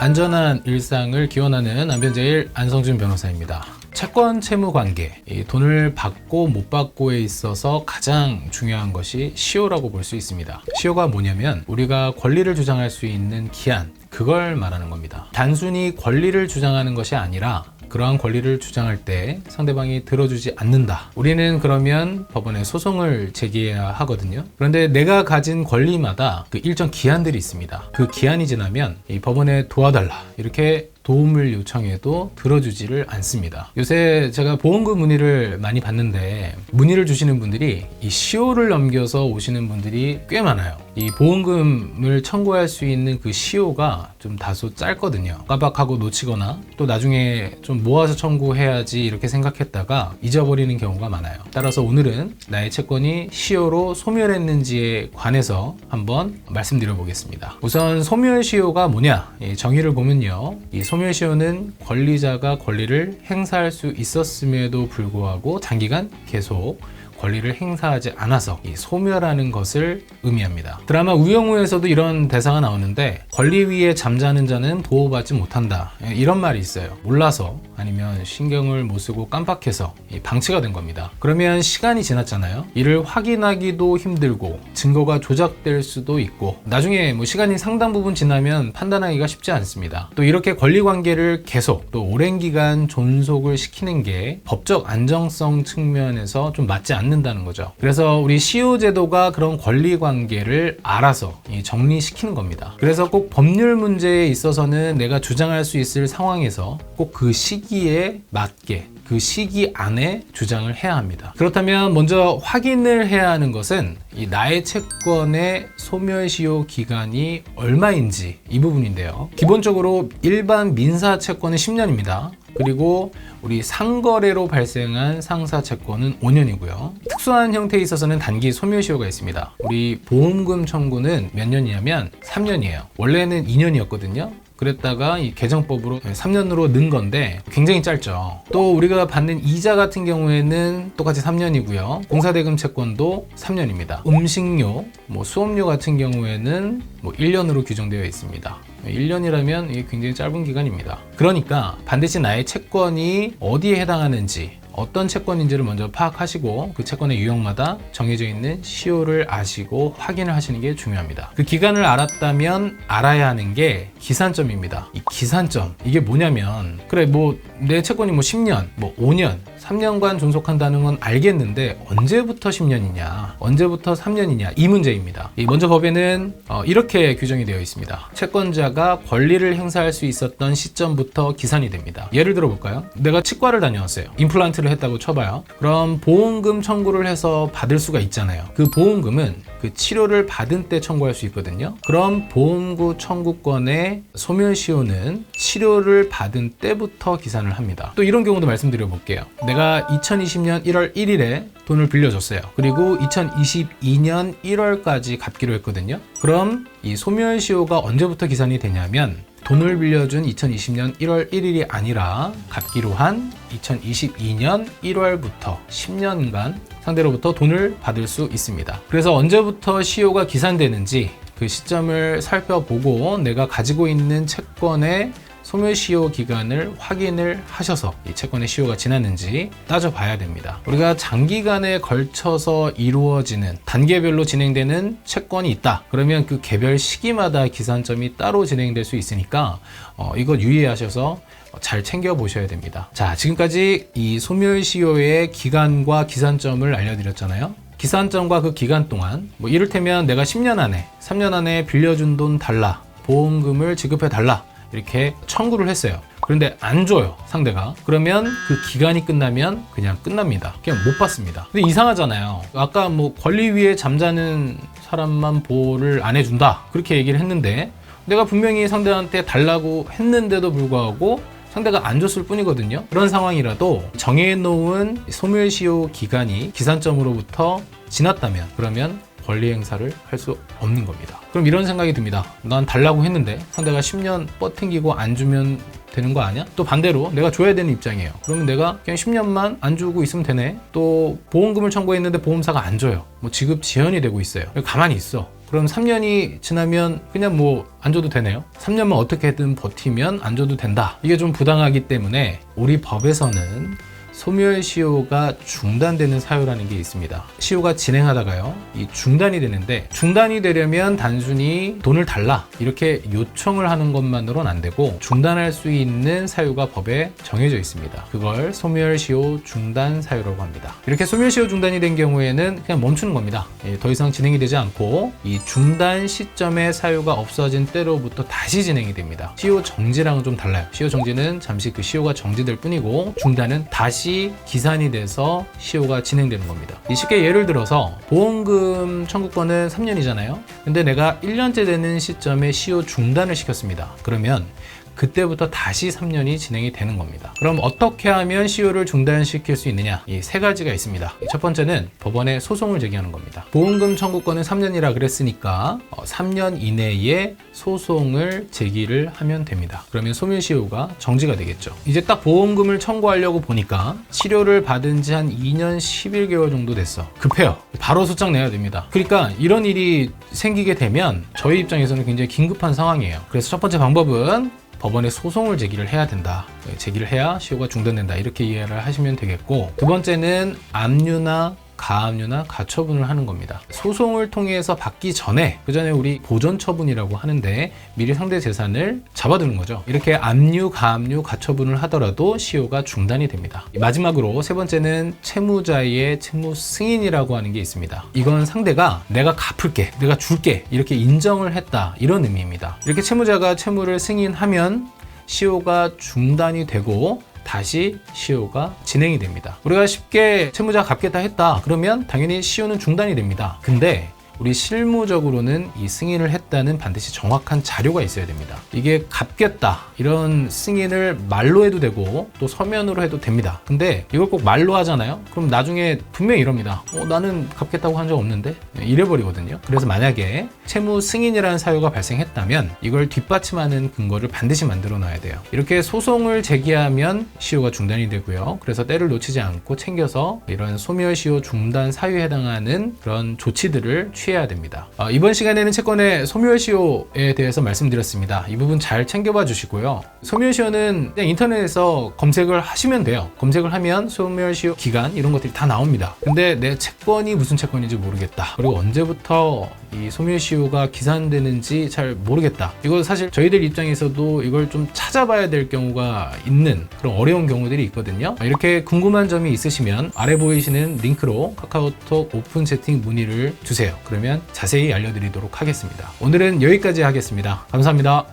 안전한 일상을 기원하는 남편제일 안성준 변호사입니다. 채권 채무 관계, 이 돈을 받고 못 받고에 있어서 가장 중요한 것이 시효라고 볼 수 있습니다. 시효가 뭐냐면 우리가 권리를 주장할 수 있는 기한, 그걸 말하는 겁니다. 단순히 권리를 주장하는 것이 아니라 그러한 권리를 주장할 때 상대방이 들어주지 않는다. 우리는 그러면 법원에 소송을 제기해야 하거든요. 그런데 내가 가진 권리마다 그 일정 기한들이 있습니다. 그 기한이 지나면 이 법원에 도와달라 이렇게 도움을 요청해도 들어주지를 않습니다. 요새 제가 보험금 문의를 많이 받는데 문의를 주시는 분들이 이 시효를 넘겨서 오시는 분들이 꽤 많아요. 이 보험금을 청구할 수 있는 그 시효가 좀 다소 짧거든요. 깜빡하고 놓치거나 또 나중에 좀 모아서 청구해야지 이렇게 생각했다가 잊어버리는 경우가 많아요. 따라서 오늘은 나의 채권이 시효로 소멸했는지에 관해서 한번 말씀드려 보겠습니다. 우선 소멸시효가 뭐냐? 이 정의를 보면요. 이 소멸시효는 권리자가 권리를 행사할 수 있었음에도 불구하고 장기간 계속 권리를 행사하지 않아서 이 소멸하는 것을 의미합니다. 드라마 우영우에서도 이런 대사가 나오는데 권리 위에 잠자는 자는 보호받지 못한다, 이런 말이 있어요. 몰라서 아니면 신경을 못 쓰고 깜빡해서 방치가 된 겁니다. 그러면 시간이 지났잖아요. 이를 확인하기도 힘들고 증거가 조작될 수도 있고 나중에 시간이 상당 부분 지나면 판단하기가 쉽지 않습니다. 또 이렇게 권리관계를 계속 또 오랜 기간 존속을 시키는 게 법적 안정성 측면에서 좀 맞지 않는다는 거죠. 그래서 우리 시효제도가 그런 권리관계를 알아서 정리시키는 겁니다. 그래서 꼭 법률 문제에 있어서는 내가 주장할 수 있을 상황에서 꼭 그 시기에 맞게 그 시기 안에 주장을 해야 합니다. 그렇다면 먼저 확인을 해야 하는 것은 이 나의 채권의 소멸시효 기간이 얼마인지 이 부분인데요. 기본적으로 일반 민사 채권은 10년입니다. 그리고 우리 상거래로 발생한 상사 채권은 5년이고요. 특수한 형태에 있어서는 단기 소멸시효가 있습니다. 우리 보험금 청구는 몇 년이냐면 3년이에요. 원래는 2년이었거든요. 그랬다가 이 개정법으로 3년으로 는 건데 굉장히 짧죠. 또 우리가 받는 이자 같은 경우에는 똑같이 3년이고요. 공사대금 채권도 3년입니다. 음식료, 수업료 같은 경우에는 1년으로 규정되어 있습니다. 1년이라면 이게 굉장히 짧은 기간입니다. 그러니까 반드시 나의 채권이 어디에 해당하는지, 어떤 채권인지를 먼저 파악하시고 그 채권의 유형마다 정해져 있는 시효를 아시고 확인을 하시는 게 중요합니다. 그 기간을 알았다면 알아야 하는 게 기산점입니다. 이 기산점, 이게 뭐냐면 그래 내 채권이 10년, 5년, 3년간 존속한다는 건 알겠는데 언제부터 10년이냐, 언제부터 3년이냐, 이 문제입니다. 먼저 법에는 이렇게 규정이 되어 있습니다. 채권자가 권리를 행사할 수 있었던 시점부터 기산이 됩니다. 예를 들어 볼까요? 내가 치과를 다녀왔어요. 임플란트를 했다고 쳐봐요. 그럼 보험금 청구를 해서 받을 수가 있잖아요. 그 보험금은 그 치료를 받은 때 청구할 수 있거든요. 그럼 보험금 청구권의 소멸시효는 치료를 받은 때부터 기산을 합니다. 또 이런 경우도 말씀드려 볼게요. 내가 2020년 1월 1일에 돈을 빌려줬어요. 그리고 2022년 1월까지 갚기로 했거든요. 그럼 이 소멸시효가 언제부터 기산이 되냐면 돈을 빌려준 2020년 1월 1일이 아니라 갚기로 한 2022년 1월부터 10년간 상대로부터 돈을 받을 수 있습니다. 그래서 언제부터 시효가 기산되는지 그 시점을 살펴보고 내가 가지고 있는 채권의 소멸시효 기간을 확인을 하셔서 이 채권의 시효가 지났는지 따져봐야 됩니다. 우리가 장기간에 걸쳐서 이루어지는 단계별로 진행되는 채권이 있다. 그러면 그 개별 시기마다 기산점이 따로 진행될 수 있으니까 이거 유의하셔서 잘 챙겨보셔야 됩니다. 자, 지금까지 이 소멸시효의 기간과 기산점을 알려드렸잖아요. 기산점과 그 기간 동안 이를테면 내가 10년 안에 3년 안에 빌려준 돈 달라, 보험금을 지급해 달라 이렇게 청구를 했어요. 그런데 안 줘요, 상대가. 그러면 그 기간이 끝나면 그냥 끝납니다. 그냥 못 받습니다. 근데 이상하잖아요. 아까 권리 위에 잠자는 사람만 보호를 안 해준다 그렇게 얘기를 했는데 내가 분명히 상대한테 달라고 했는데도 불구하고 상대가 안 줬을 뿐이거든요. 그런 상황이라도 정해놓은 소멸시효 기간이 기산점으로부터 지났다면 그러면 권리 행사를 할 수 없는 겁니다. 그럼 이런 생각이 듭니다. 난 달라고 했는데 상대가 10년 뻗팅기고 안 주면 되는 거 아니야? 또 반대로 내가 줘야 되는 입장이에요. 그러면 내가 그냥 10년만 안 주고 있으면 되네. 또 보험금을 청구했는데 보험사가 안 줘요. 지급 지연이 되고 있어요. 가만히 있어. 그럼 3년이 지나면 그냥 뭐 안 줘도 되네요. 3년만 어떻게든 버티면 안 줘도 된다. 이게 좀 부당하기 때문에 우리 법에서는 소멸시효가 중단되는 사유라는 게 있습니다. 시효가 진행하다가요, 이 중단이 되는데, 중단이 되려면 단순히 돈을 달라 이렇게 요청을 하는 것만으로는 안 되고 중단할 수 있는 사유가 법에 정해져 있습니다. 그걸 소멸시효 중단 사유라고 합니다. 이렇게 소멸시효 중단이 된 경우에는 그냥 멈추는 겁니다. 더 이상 진행이 되지 않고 이 중단 시점의 사유가 없어진 때로부터 다시 진행이 됩니다. 시효 정지랑은 좀 달라요. 시효 정지는 잠시 그 시효가 정지될 뿐이고, 중단은 다시 기산이 돼서 시효가 진행되는 겁니다. 쉽게 예를 들어서 보험금 청구권은 3년이잖아요. 근데 내가 1년째 되는 시점에 시효 중단을 시켰습니다. 그러면 그때부터 다시 3년이 진행이 되는 겁니다. 그럼 어떻게 하면 시효를 중단시킬 수 있느냐? 이 세 가지가 있습니다. 첫 번째는 법원에 소송을 제기하는 겁니다. 보험금 청구권은 3년이라 그랬으니까 3년 이내에 소송을 제기를 하면 됩니다. 그러면 소멸시효가 정지가 되겠죠. 이제 딱 보험금을 청구하려고 보니까 치료를 받은 지 한 2년 11개월 정도 됐어. 급해요. 바로 소장 내야 됩니다. 그러니까 이런 일이 생기게 되면 저희 입장에서는 굉장히 긴급한 상황이에요. 그래서 첫 번째 방법은 법원에 소송을 제기를 해야 된다. 제기를 해야 시효가 중단된다. 이렇게 이해를 하시면 되겠고, 두 번째는 압류나 가압류나 가처분을 하는 겁니다. 소송을 통해서 받기 전에, 그 전에 우리 보존처분이라고 하는데 미리 상대 재산을 잡아두는 거죠. 이렇게 압류, 가압류, 가처분을 하더라도 시효가 중단이 됩니다. 마지막으로 세 번째는 채무자의 채무 승인이라고 하는 게 있습니다. 이건 상대가 내가 갚을게, 내가 줄게 이렇게 인정을 했다, 이런 의미입니다. 이렇게 채무자가 채무를 승인하면 시효가 중단이 되고 다시 시효가 진행이 됩니다. 우리가 쉽게 채무자가 갚겠다 했다 그러면 당연히 시효는 중단이 됩니다. 근데 우리 실무적으로는 이 승인을 했다는 반드시 정확한 자료가 있어야 됩니다. 이게 갚겠다 이런 승인을 말로 해도 되고 또 서면으로 해도 됩니다. 근데 이걸 꼭 말로 하잖아요. 그럼 나중에 분명히 이럽니다. 나는 갚겠다고 한 적 없는데, 이래버리거든요. 그래서 만약에 채무 승인이라는 사유가 발생했다면 이걸 뒷받침하는 근거를 반드시 만들어 놔야 돼요. 이렇게 소송을 제기하면 시효가 중단이 되고요. 그래서 때를 놓치지 않고 챙겨서 이런 소멸시효 중단 사유에 해당하는 그런 조치들을 취해야 됩니다. 이번 시간에는 채권의 소멸시효에 대해서 말씀드렸습니다. 이 부분 잘 챙겨봐 주시고요. 소멸시효는 그냥 인터넷에서 검색을 하시면 돼요. 검색을 하면 소멸시효 기간 이런 것들이 다 나옵니다. 근데 내 채권이 무슨 채권인지 모르겠다, 그리고 언제부터 이 소멸시효가 기산되는지 잘 모르겠다, 이거 사실 저희들 입장에서도 이걸 좀 찾아봐야 될 경우가 있는 그런 어려운 경우들이 있거든요. 이렇게 궁금한 점이 있으시면 아래 보이시는 링크로 카카오톡 오픈 채팅 문의를 주세요. 그러면 자세히 알려드리도록 하겠습니다. 오늘은 여기까지 하겠습니다. 감사합니다.